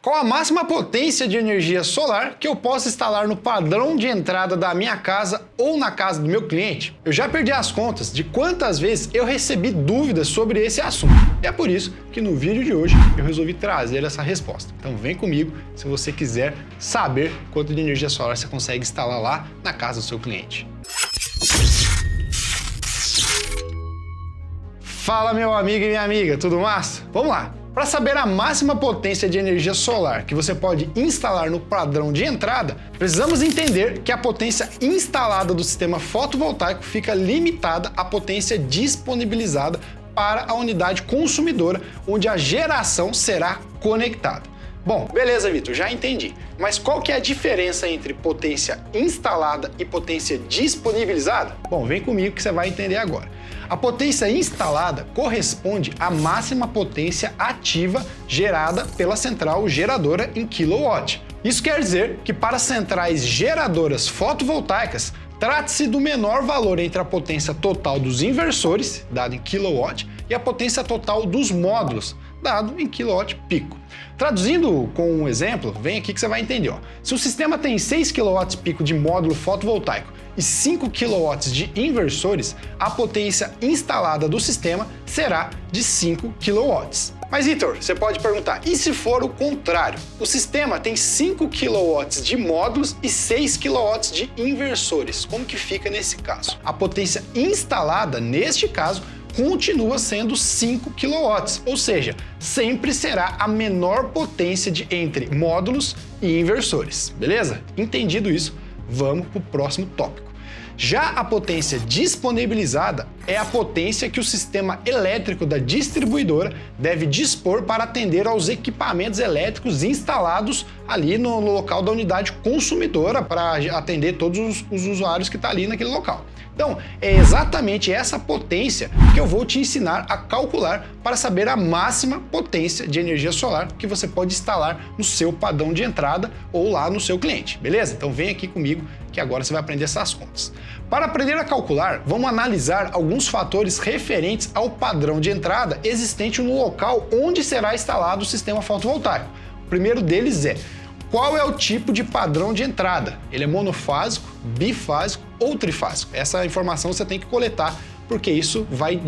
Qual a máxima potência de energia solar que eu posso instalar no padrão de entrada da minha casa ou na casa do meu cliente? Eu já perdi as contas de quantas vezes eu recebi dúvidas sobre esse assunto. E é por isso que no vídeo de hoje eu resolvi trazer essa resposta. Então vem comigo se você quiser saber quanto de energia solar você consegue instalar lá na casa do seu cliente. Fala meu amigo e minha amiga, tudo massa? Vamos lá! Para saber a máxima potência de energia solar que você pode instalar no padrão de entrada, precisamos entender que a potência instalada do sistema fotovoltaico fica limitada à potência disponibilizada para a unidade consumidora, onde a geração será conectada. Bom, beleza, Vitor, já entendi. Mas qual que é a diferença entre potência instalada e potência disponibilizada? Bom, vem comigo que você vai entender agora. A potência instalada corresponde à máxima potência ativa gerada pela central geradora em kW. Isso quer dizer que para centrais geradoras fotovoltaicas, trata-se do menor valor entre a potência total dos inversores, dado em kW, e a potência total dos módulos, dado em kW pico. Traduzindo com um exemplo, vem aqui que você vai entender. Se o sistema tem 6 kW pico de módulo fotovoltaico e 5 kW de inversores, a potência instalada do sistema será de 5 kW. Mas Vitor, você pode perguntar, e se for o contrário? O sistema tem 5 kW de módulos e 6 kW de inversores. Como que fica nesse caso? A potência instalada, neste caso, continua sendo 5 kW, ou seja, sempre será a menor potência entre módulos e inversores, beleza? Entendido isso, vamos para o próximo tópico. Já a potência disponibilizada é a potência que o sistema elétrico da distribuidora deve dispor para atender aos equipamentos elétricos instalados ali no local da unidade consumidora para atender todos os usuários que estão ali naquele local. Então, é exatamente essa potência que eu vou te ensinar a calcular para saber a máxima potência de energia solar que você pode instalar no seu padrão de entrada ou lá no seu cliente, beleza? Então vem aqui comigo que agora você vai aprender essas contas. Para aprender a calcular, vamos analisar alguns fatores referentes ao padrão de entrada existente no local onde será instalado o sistema fotovoltaico. O primeiro deles é: qual é o tipo de padrão de entrada? Ele é monofásico, bifásico ou trifásico? Essa informação você tem que coletar, porque isso vai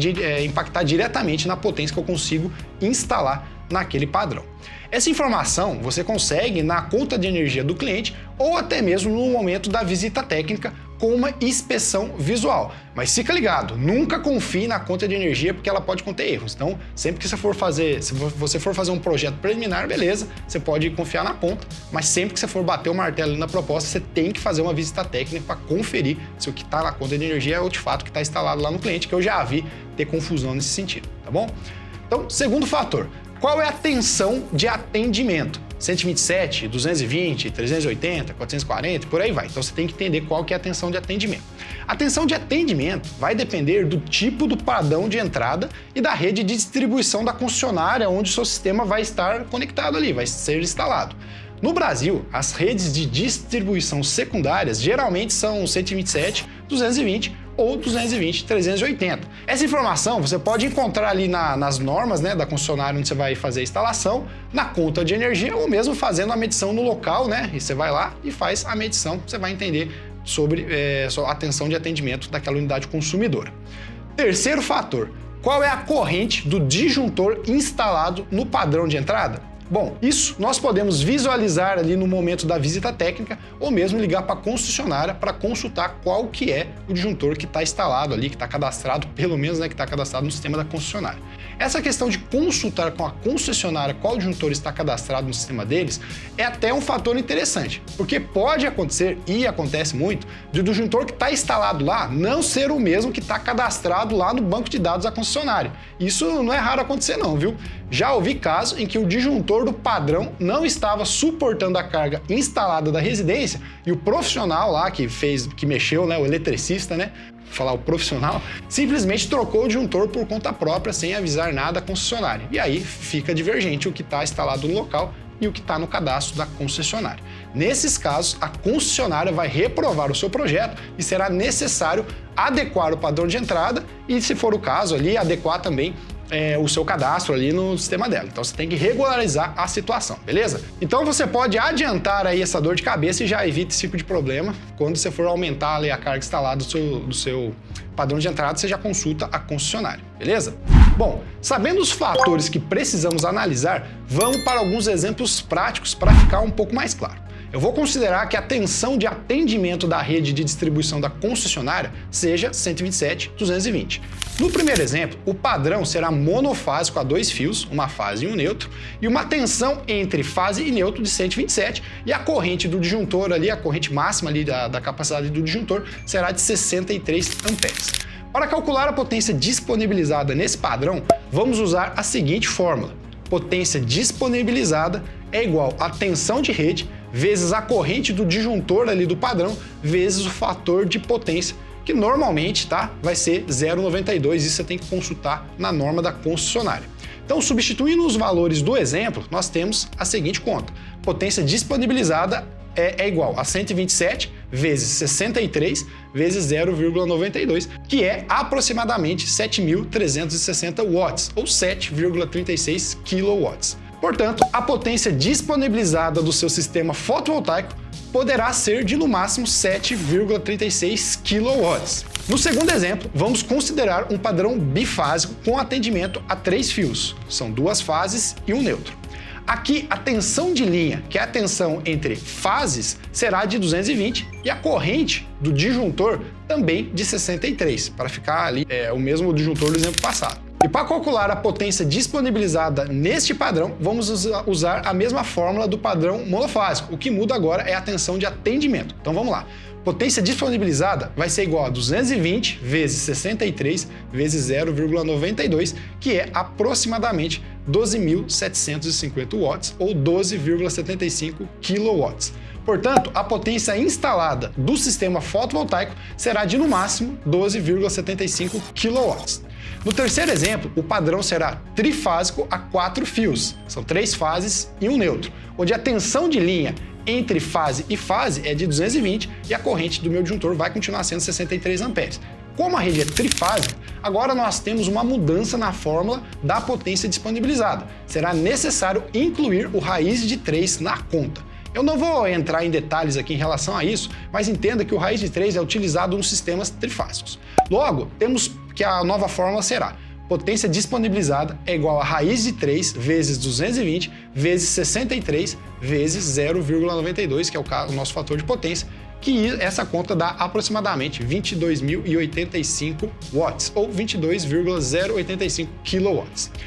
impactar diretamente na potência que eu consigo instalar naquele padrão. Essa informação você consegue na conta de energia do cliente ou até mesmo no momento da visita técnica com uma inspeção visual. Mas fica ligado, nunca confie na conta de energia porque ela pode conter erros. Então, sempre que você for fazer um projeto preliminar, beleza, você pode confiar na conta, mas sempre que você for bater o martelo na proposta, você tem que fazer uma visita técnica para conferir se o que está na conta de energia é o de fato que está instalado lá no cliente, que eu já vi ter confusão nesse sentido, tá bom? Então, segundo fator, qual é a tensão de atendimento? 127, 220, 380, 440, por aí vai. Então você tem que entender qual que é a tensão de atendimento. A tensão de atendimento vai depender do tipo do padrão de entrada e da rede de distribuição da concessionária onde o seu sistema vai estar conectado ali, vai ser instalado. No Brasil, as redes de distribuição secundárias geralmente são 127, 220 ou 220, 380. Essa informação você pode encontrar ali nas normas, né, da concessionária onde você vai fazer a instalação, na conta de energia ou mesmo fazendo a medição no local, né? E você vai lá e faz a medição, você vai entender sobre a tensão de atendimento daquela unidade consumidora. Terceiro fator, qual é a corrente do disjuntor instalado no padrão de entrada? Bom, isso nós podemos visualizar ali no momento da visita técnica ou mesmo ligar para a concessionária para consultar qual que é o disjuntor que está instalado ali, que está cadastrado, pelo menos, né, que está cadastrado no sistema da concessionária. Essa questão de consultar com a concessionária qual disjuntor está cadastrado no sistema deles é até um fator interessante, porque pode acontecer, e acontece muito, de o disjuntor que está instalado lá não ser o mesmo que está cadastrado lá no banco de dados da concessionária. Isso não é raro acontecer não, viu? Já ouvi casos em que o disjuntor do padrão não estava suportando a carga instalada da residência e o profissional lá que mexeu, né, o eletricista, né, falar o profissional, simplesmente trocou o disjuntor por conta própria sem avisar nada à concessionária. E aí fica divergente o que está instalado no local e o que está no cadastro da concessionária. Nesses casos, a concessionária vai reprovar o seu projeto e será necessário adequar o padrão de entrada e, se for o caso ali, adequar também o seu cadastro ali no sistema dela. Então você tem que regularizar a situação, beleza? Então você pode adiantar aí essa dor de cabeça e já evita esse tipo de problema. Quando você for aumentar ali a carga instalada do seu padrão de entrada, você já consulta a concessionária, beleza? Bom, sabendo os fatores que precisamos analisar, vamos para alguns exemplos práticos para ficar um pouco mais claro. Eu vou considerar que a tensão de atendimento da rede de distribuição da concessionária seja 127/220. No primeiro exemplo, o padrão será monofásico a 2 fios, uma fase e um neutro, e uma tensão entre fase e neutro de 127, e a corrente do disjuntor ali, a corrente máxima ali da capacidade do disjuntor, será de 63 amperes. Para calcular a potência disponibilizada nesse padrão, vamos usar a seguinte fórmula. Potência disponibilizada é igual a tensão de rede vezes a corrente do disjuntor ali do padrão vezes o fator de potência, que normalmente, tá, vai ser 0,92, isso você tem que consultar na norma da concessionária. Então, substituindo os valores do exemplo, nós temos a seguinte conta. Potência disponibilizada é igual a 127 vezes 63 vezes 0,92, que é aproximadamente 7.360 watts, ou 7,36 kW. Portanto, a potência disponibilizada do seu sistema fotovoltaico poderá ser de no máximo 7,36 kW. No segundo exemplo, vamos considerar um padrão bifásico com atendimento a 3 fios. São 2 fases e um neutro. Aqui, a tensão de linha, que é a tensão entre fases, será de 220 e a corrente do disjuntor também de 63, para ficar ali o mesmo disjuntor do exemplo passado. E para calcular a potência disponibilizada neste padrão, vamos usar a mesma fórmula do padrão monofásico. O que muda agora é a tensão de atendimento. Então vamos lá. Potência disponibilizada vai ser igual a 220 vezes 63 vezes 0,92, que é aproximadamente 12.750 watts ou 12,75 kW. Portanto, a potência instalada do sistema fotovoltaico será de no máximo 12,75 kW. No terceiro exemplo, o padrão será trifásico a 4 fios, são 3 fases e um neutro, onde a tensão de linha entre fase e fase é de 220 e a corrente do meu disjuntor vai continuar sendo 63 amperes. Como a rede é trifásica, agora nós temos uma mudança na fórmula da potência disponibilizada. Será necessário incluir o raiz de 3 na conta. Eu não vou entrar em detalhes aqui em relação a isso, mas entenda que o raiz de 3 é utilizado nos sistemas trifásicos. Logo, temos que a nova fórmula será potência disponibilizada é igual a raiz de 3 vezes 220 vezes 63 vezes 0,92, que é o nosso fator de potência, que essa conta dá aproximadamente 22.085 watts, ou 22,085 kW.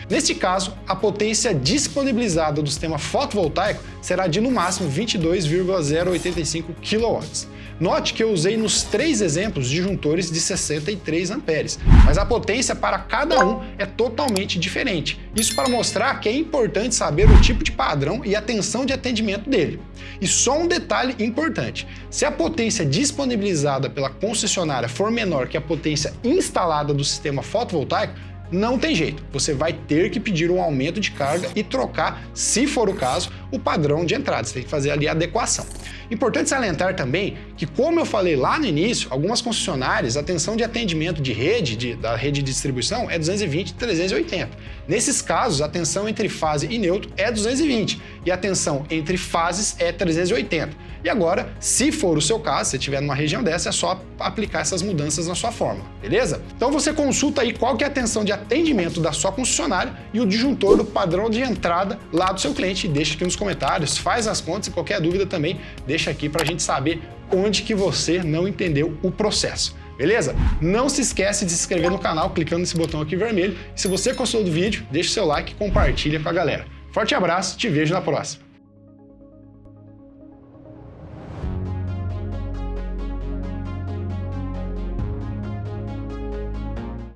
Neste caso, a potência disponibilizada do sistema fotovoltaico será de no máximo 22,085 kW. Note que eu usei nos 3 exemplos disjuntores de 63 amperes, mas a potência para cada um é totalmente diferente. Isso para mostrar que é importante saber o tipo de padrão e a tensão de atendimento dele. E só um detalhe importante: se a potência disponibilizada pela concessionária for menor que a potência instalada do sistema fotovoltaico, não tem jeito, você vai ter que pedir um aumento de carga e trocar, se for o caso, o padrão de entrada. Você tem que fazer ali a adequação. Importante salientar também que, como eu falei lá no início, algumas concessionárias, a tensão de atendimento de rede, da rede de distribuição é 220 e 380. Nesses casos, a tensão entre fase e neutro é 220 e a tensão entre fases é 380. E agora, se for o seu caso, se estiver numa região dessa, é só aplicar essas mudanças na sua fórmula, beleza? Então você consulta aí qual que é a tensão de atendimento da sua concessionária e o disjuntor do padrão de entrada lá do seu cliente. Deixa aqui nos comentários, faz as contas e qualquer dúvida também deixa aqui para a gente saber onde que você não entendeu o processo. Beleza? Não se esquece de se inscrever no canal clicando nesse botão aqui vermelho. E se você gostou do vídeo, deixa o seu like e compartilha com a galera. Forte abraço, te vejo na próxima.